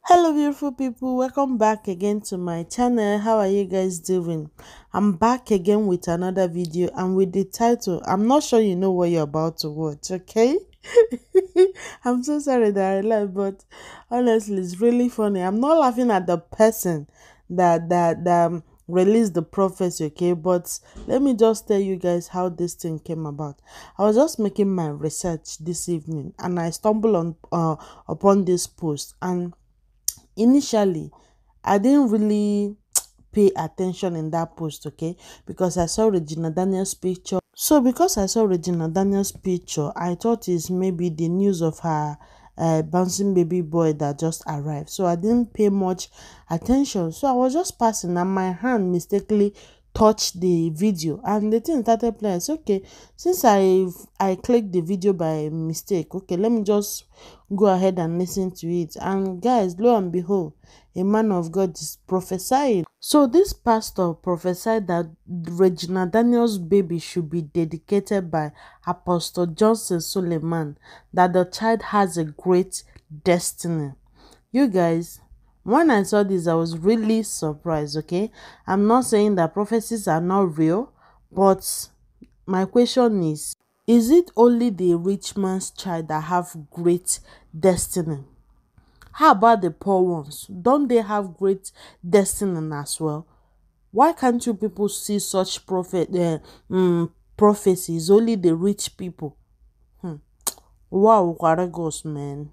Hello beautiful people, welcome back again to my channel. How are you guys doing? I'm back again with another video and with the title. I'm not sure you know what you're about to watch, okay? I'm so sorry that I laugh, but honestly it's really funny. I'm not laughing at the person that released the prophecy, okay? But let me just tell you guys how this thing came about. I was just making my research this evening and I stumbled on upon this post. And initially I didn't really pay attention in that post, okay, because I saw Regina Daniels picture. So because I saw Regina Daniels picture, I thought it's maybe the news of her bouncing baby boy that just arrived. So I didn't pay much attention. So I was just passing and my hand mistakenly touched the video and the thing started playing. So okay, since I clicked the video by mistake, okay, let me just go ahead and listen to it. And guys, lo and behold, a man of God is prophesying. So this pastor prophesied that Regina Daniels' baby should be dedicated by Apostle Johnson Suleiman, that the child has a great destiny. You guys, when I saw this, I was really surprised, okay? I'm not saying that prophecies are not real, but my question is it only the rich man's child that have great destiny? How about the poor ones? Don't they have great destiny as well? Why can't you people see such prophecies? Only the rich people. Wow, Kwaragos, man.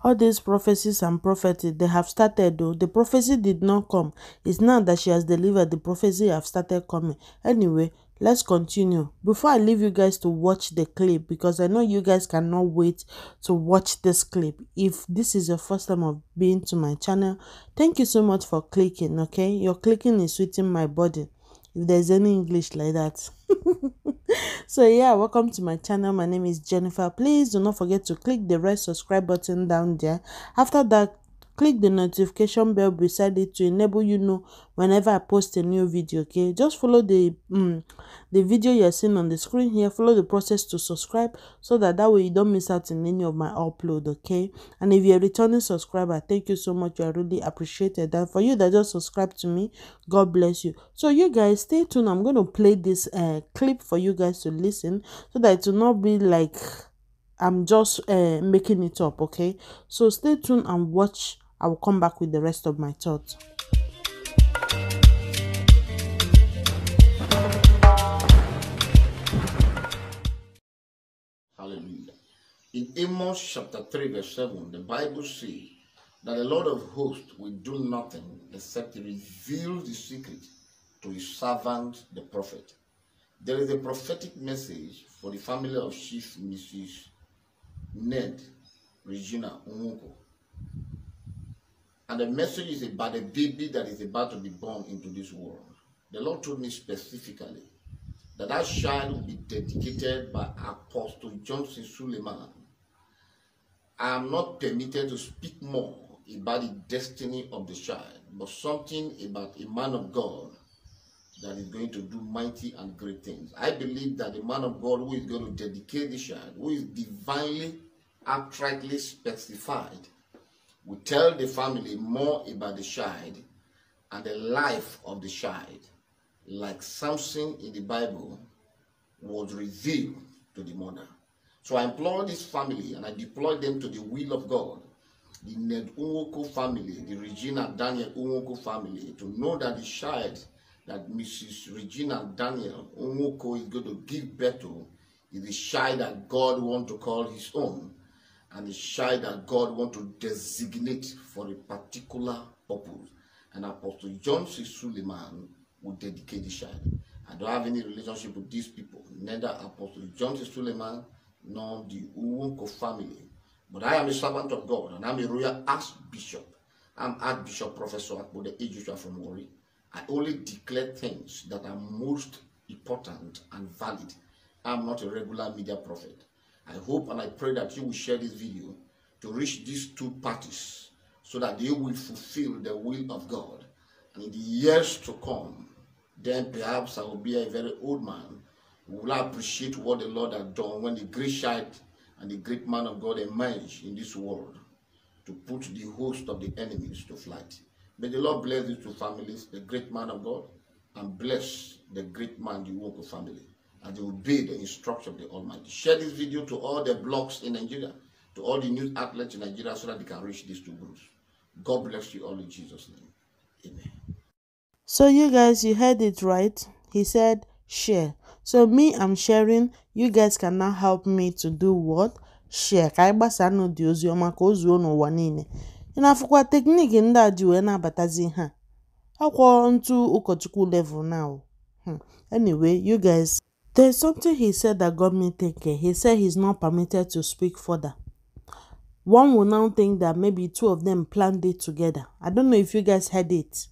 All these prophecies and prophecy, they have started though. The prophecy did not come. It's now that she has delivered, the prophecy have started coming. Anyway, let's continue. Before I leave you guys to watch the clip, because I know you guys cannot wait to watch this clip. If this is your first time of being to my channel, thank you so much for clicking, okay? Your clicking is sweetening my body, if there's any English like that. So yeah, welcome to my channel. My name is Jennifer. Please do not forget to click the red subscribe button down there. After that, click the notification bell beside it to enable you know whenever I post a new video, okay? Just follow the video you're seeing on the screen here. Follow the process to subscribe so that way you don't miss out in any of my upload, okay? And if you're a returning subscriber, thank you so much. I really appreciate that. For you that just subscribe to me, God bless you. So you guys stay tuned. I'm going to play this clip for you guys to listen so that it will not be like I'm just making it up, okay? So stay tuned and watch. I will come back with the rest of my thoughts. Hallelujah. In Amos chapter 3 verse 7, the Bible says that the Lord of hosts will do nothing except reveal the secret to his servant, the prophet. There is a prophetic message for the family of Chief Mrs. Ned Regina Onwuko. And the message is about a baby that is about to be born into this world. The Lord told me specifically that child will be dedicated by Apostle Johnson Suleiman. I am not permitted to speak more about the destiny of the child, but something about a man of God that is going to do mighty and great things. I believe that the man of God who is going to dedicate the child, who is divinely, uprightly specified, will tell the family more about the child and the life of the child, like Samson in the Bible was revealed to the mother. So I implore this family and I deploy them to the will of God, the Ned Onwuko family, the Regina Daniel Onwuko family, to know that the child that Mrs. Regina Daniel Onwuko is going to give birth to is the child that God wants to call his own, and the child that God wants to designate for a particular purpose. And Apostle John C. Suleiman will dedicate the child. I don't have any relationship with these people, neither Apostle John C. Suleiman nor the Onwuko family. But I am a servant of God, and I'm a royal archbishop. I'm Archbishop Professor Akbode Ejusha from Warri. I only declare things that are most important and valid. I'm not a regular media prophet. I hope and I pray that you will share this video to reach these two parties so that they will fulfill the will of God. And in the years to come, then perhaps I will be a very old man who will appreciate what the Lord has done when the great child and the great man of God emerge in this world. to put the host of the enemies to flight. May the Lord bless these two families, the great man of God, and bless the great man, the Nwoko family, and they obey the instruction of the Almighty. Share this video to all the blogs in Nigeria, to all the news outlets in Nigeria, so that they can reach these two groups. God bless you all in Jesus' name. Amen. So you guys, you heard it right. He said share. So me, I'm sharing. You guys can now help me to do what? Share. Ka anyị gbasa anụ dị ozi ọma ka o zuo n'ụwa niile. Ị na-afụkwa tekniki ndị a ji wee na-abatazi ha. Akwọ ntu ụkọchukwu level now. Anyway, you guys, there's something he said that got me thinking. He said he's not permitted to speak further. One will now think that maybe two of them planned it together. I don't know if you guys heard it.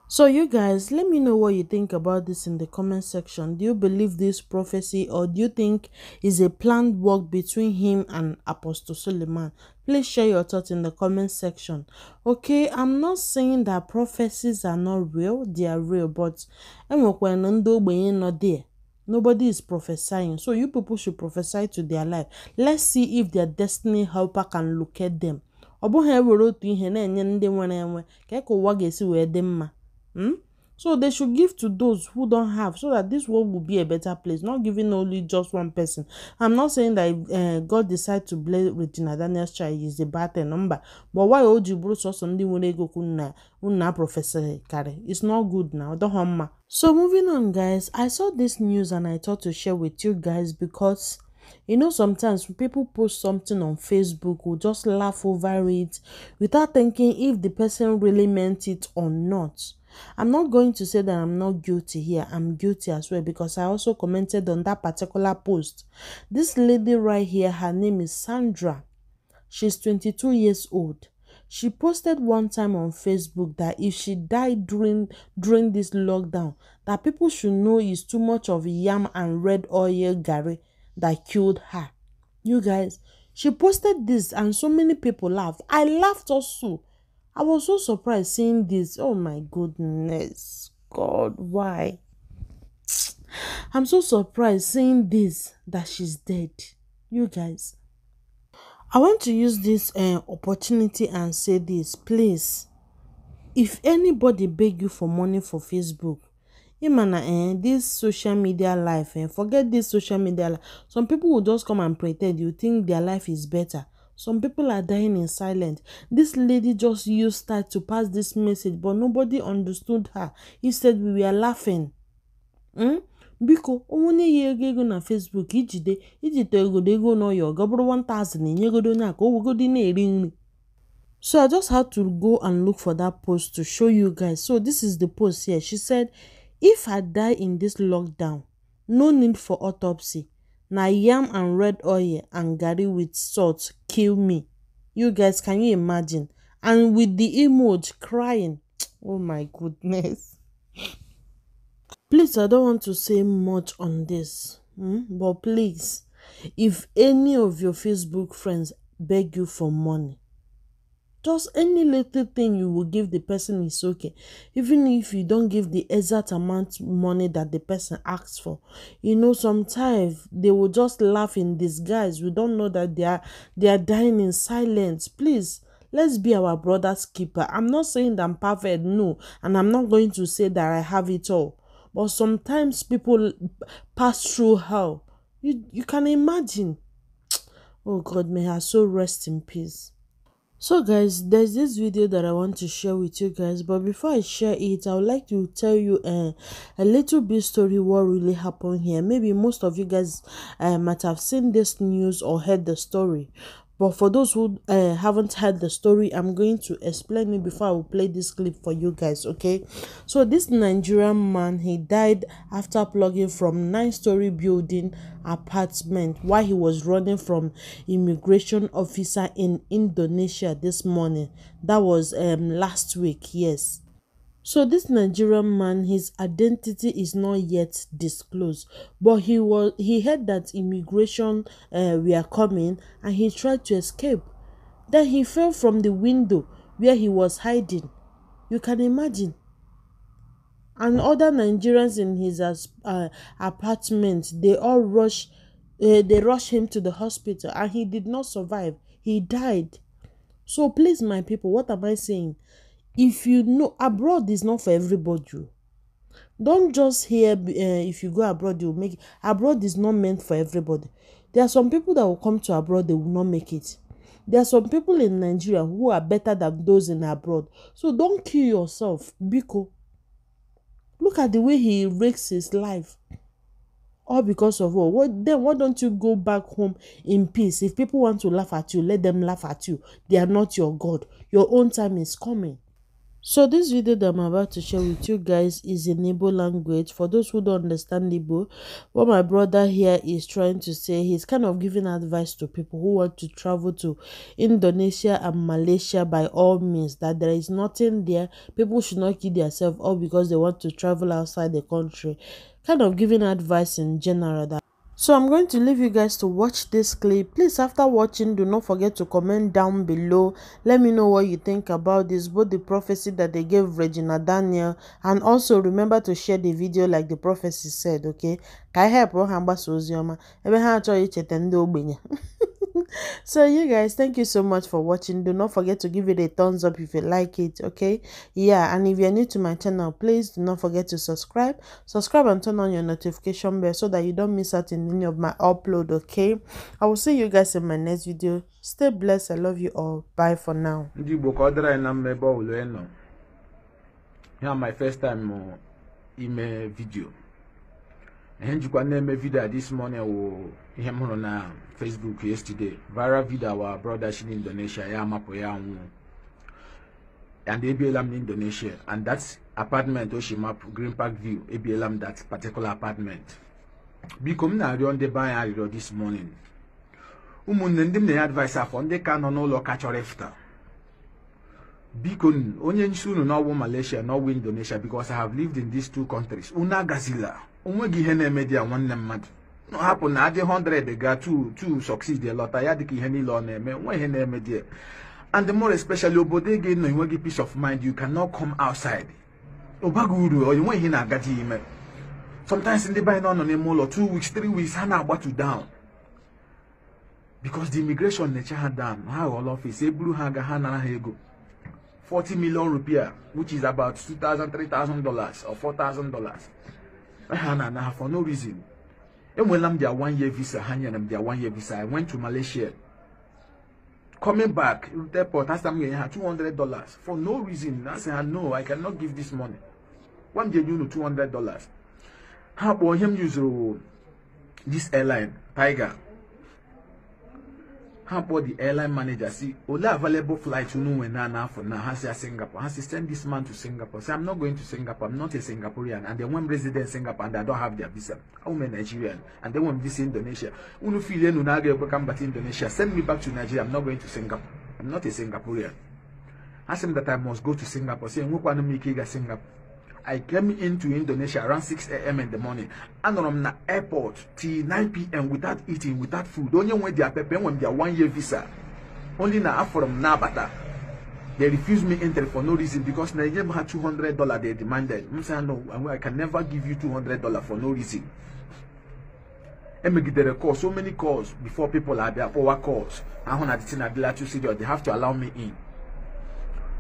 So you guys, let me know what you think about this in the comment section. Do you believe this prophecy, or do you think it's a planned work between him and Apostle Suleiman? Please share your thoughts in the comment section. Okay, I'm not saying that prophecies are not real. They are real, but not there. Nobody is prophesying. So you people should prophesy to their life. Let's see if their destiny helper can locate them. So they should give to those who don't have, so that this world will be a better place, not giving only just one person. I'm not saying that if God decide to bless Regina Daniel's child is a bad number, but why would you bro so something when they go kunna professor carry? It's not good now. Don't harm. So moving on, guys, I saw this news and I thought to share with you guys because you know, sometimes when people post something on Facebook, we'll just laugh over it without thinking if the person really meant it or not. I'm not going to say that I'm not guilty here. I'm guilty as well, because I also commented on that particular post. This lady right here, her name is Sandra. She's 22 years old. She posted one time on Facebook that if she died during this lockdown, that people should know it's too much of yam and red oil garri that killed her. You guys, she posted this and so many people laughed. I laughed also. I was so surprised seeing this. Oh my goodness. God, why? I'm so surprised seeing this, that she's dead. You guys, I want to use this opportunity and say this. Please, if anybody beg you for money for Facebook, this social media life, forget this social media life. Some people will just come and pretend you think their life is better. Some people are dying in silence. This lady just used that to pass this message, but nobody understood her. Instead, we were laughing. Biko, onye ego na Facebook ijide ego no yo gobro 1000 enyegodo nya ka owogodi na eri nri. So I just had to go and look for that post to show you guys. So this is the post here. She said, if I die in this lockdown, no need for autopsy. Na yam and red oil and garri with salt kill me. You guys, can you imagine? And with the emoji crying. Oh my goodness. Please, I don't want to say much on this. But please, if any of your Facebook friends beg you for money, just any little thing you will give the person is okay. Even if you don't give the exact amount of money that the person asks for. You know, sometimes they will just laugh in disguise. We don't know that they are dying in silence. Please, let's be our brother's keeper. I'm not saying that I'm perfect, no. And I'm not going to say that I have it all. But sometimes people pass through hell. You can imagine. Oh God, may her soul rest in peace. So guys, there's this video that I want to share with you guys, but before I share it, I would like to tell you a little bit story what really happened here. Maybe most of you guys might have seen this news or heard the story, but for those who haven't heard the story, I'm going to explain it before I will play this clip for you guys. Okay, so this Nigerian man, he died after plugging from 9-story building apartment while he was running from immigration officer in Indonesia this morning. That was last week. Yes. So this Nigerian man, his identity is not yet disclosed, but he heard that immigration were coming and he tried to escape. Then he fell from the window where he was hiding. You can imagine. And other Nigerians in his apartment, they all rushed him to the hospital and he did not survive. He died. So please, my people, what am I saying? If you know, abroad is not for everybody. Don't just hear if you go abroad, you'll make it. Abroad is not meant for everybody. There are some people that will come to abroad, they will not make it. There are some people in Nigeria who are better than those in abroad. So don't kill yourself, Biko. Look at the way he risks his life. All because of what? Then why don't you go back home in peace? If people want to laugh at you, let them laugh at you. They are not your God. Your own time is coming. So this video that I'm about to share with you guys is in Igbo language. For those who don't understand Igbo, what my brother here is trying to say, he's kind of giving advice to people who want to travel to Indonesia and Malaysia by all means, that there is nothing there. People should not kill themselves all because they want to travel outside the country. Kind of giving advice in general. That so I'm going to leave you guys to watch this clip. Please, after watching, do not forget to comment down below. Let me know what you think about this, both the prophecy that they gave Regina Daniel, and also remember to share the video like the prophecy said, okay? So you guys, thank you so much for watching. Do not forget to give it a thumbs up if you like it, okay? Yeah, and if you're new to my channel, please do not forget to subscribe and turn on your notification bell so that you don't miss out in any of my upload, okay? I will see you guys in my next video. Stay blessed. I love you all. Bye for now. Here my first time in a video. And you can name a video this morning or him on Facebook yesterday. Viral video our brothers in Indonesia, and ABLM in Indonesia, and that's apartment Oshimap Green Park View, ABLM that particular apartment. Become na on the buy this morning. Umunendim the advisor for the canon no lo catch or after. Beacon only soon no Malaysia, no Indonesia, because I have lived in these two countries. Una Gazilla. Umwegi media one mad. No happen na 100 they got two succeed a lot. I had the heni law name media. And the more especially obodege no you peace of mind, you cannot come outside. Obaguru or you want hina gati. Sometimes in the buy on a mall or 2 weeks, 3 weeks, hana about to down. Because the immigration nature had done how all of is able haga hana hego. 40 million rupiah, which is about $2,000, $3,000 or $4,000. For no reason. And when I'm their 1 year visa, their 1 year visa, I went to Malaysia. Coming back, the airport, I had $200 for no reason. I said, no, I cannot give this money. One day, you know, $200. How about him use this airline, Tiger? How about the airline manager? See, all available flights you know when now for now has Singapore. Has to send this man to Singapore. Say, I'm not going to Singapore. I'm not a Singaporean. And they want resident Singapore and they don't have their visa. I'm a Nigerian and they want visit Indonesia. Unu feel you come back to Indonesia. Send me back to Nigeria. I'm not going to Singapore. I'm not a Singaporean. Ask him that I must go to Singapore. Say, Singapore. I came into Indonesia around 6 a.m. in the morning. And from the airport till 9 p.m. without eating, without food. Only when they are preparing when they are 1 year visa. Only now from Nabata. They refused me entry for no reason because Nigeria had $200 they demanded. I said, no, I can never give you $200 for no reason. And make the record so many calls before people are there, our calls. I want to they have to allow me in.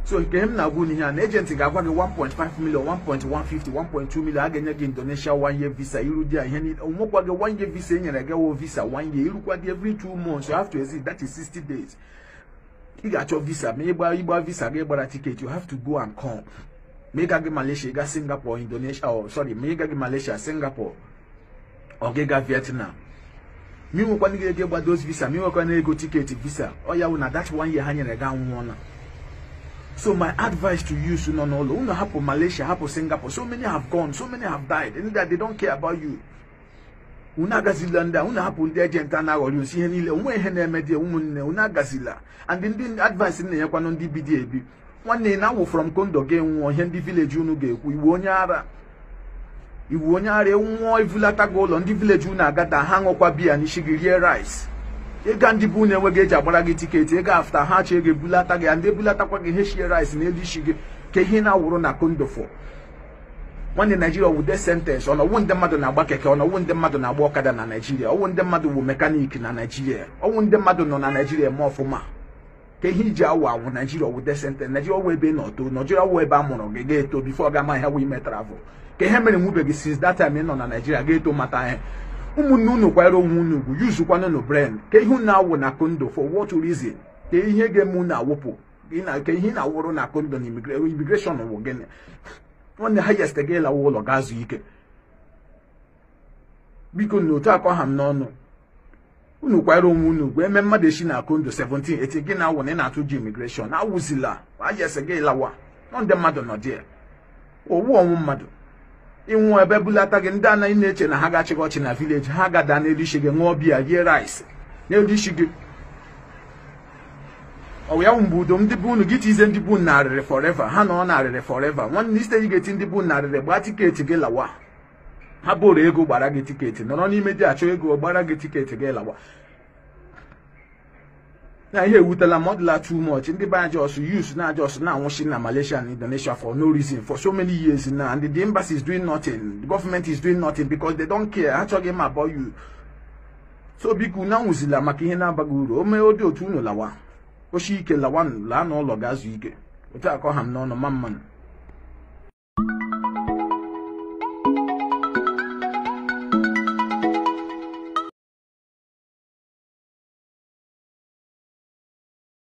So he came now here an agent got 1.5 million, 1.150, 1.2 million again Indonesia 1 year visa. You do 1 year visa and visa 1 year. You require every 2 months. You have to exit, that is 60 days. You got your visa, maybe visa, get a ticket, you have to go and come. Make a Malaysia, you got Singapore, Indonesia, or sorry, make a Malaysia, Singapore, or get Vietnam. Me when you get those visa, me when you go ticket visa. Oh yeah, now that's 1 year hanging again one. So my advice to you, so no happen Malaysia, happen Singapore. So many have gone, so many have died, and that they don't care about you. Una Gazilanda, una happen the agent and now you see any media woman, una Gazilla, and then advice in the Yapanon DBDB. One day now from Kondo game or Hendi village, you know, we won yara. You won yara, one Vulata goal on the village, you know, got the hang of Wabi and Shigiri rice. You can't do never get a baragi ticket, you after hatch, you bulata, and they bulata Heshi rice in Edi Shigi, Kehina Urona Kondo for. One in Nigeria with their sentence on a one the Madonna Bakaka, on a one the Madonna Walker than Nigeria, or one the Madu mechanic in Nigeria, or one the Madonna Nigeria more for ma. ke hiji awu Nigeria wu decent Nigeria wu ebe no to Nigeria wu ebe amoro ge to before ga ma ha we me travel ke he mere mu be since that time no na Nigeria ge to mata he umunnu no kwara onwunu ugwu use kwa no brain ke ihu na awu na kondo for what reason ke ihe ge mu na wopo ina ke ihe na woro na kondo na immigration wo gene one the highest ge la wo lo gazu ike biko no ta kwa ham no no unu kwara onwunu ugwu eme mmadu eshi na kondo 17 eti ge na awu na atu ji immigration na wuzila ayese ge lawa no de mmadu no there owu onwu mmadu inwe ebe bulata gị ndị anaghị na-eche na ha ga-achịkọ ọchị na village ha gada n'elu isi gị ṅụọ bịa rie rice n'elu isi gị ọ ya mgbe udo ndị bụ unu gị tize ndị bụ narịrị forever ha nọ narịrị forever nwanne iste ga-eti ndị bụ narịrị gbaa tiketi gị lawa ha bụrụ ego gbara gị tiketi nọrọ n'ime dị achọ ego gbara gị tiketi gị lawa na ihe ewutela modula too much ndị be just use na just na anwụchi na Malaysia and Indonesia for no reason for so many years now and the embassy is doing nothing, the government is doing nothing because they don't care actually about you. So biku na nwuzila maka ihe na-abaghị uru o mee odi otu unu lawa oshi ike lawa la na ụlọ gazu ike otu akọ ha m n'ọnụ ma mmanụ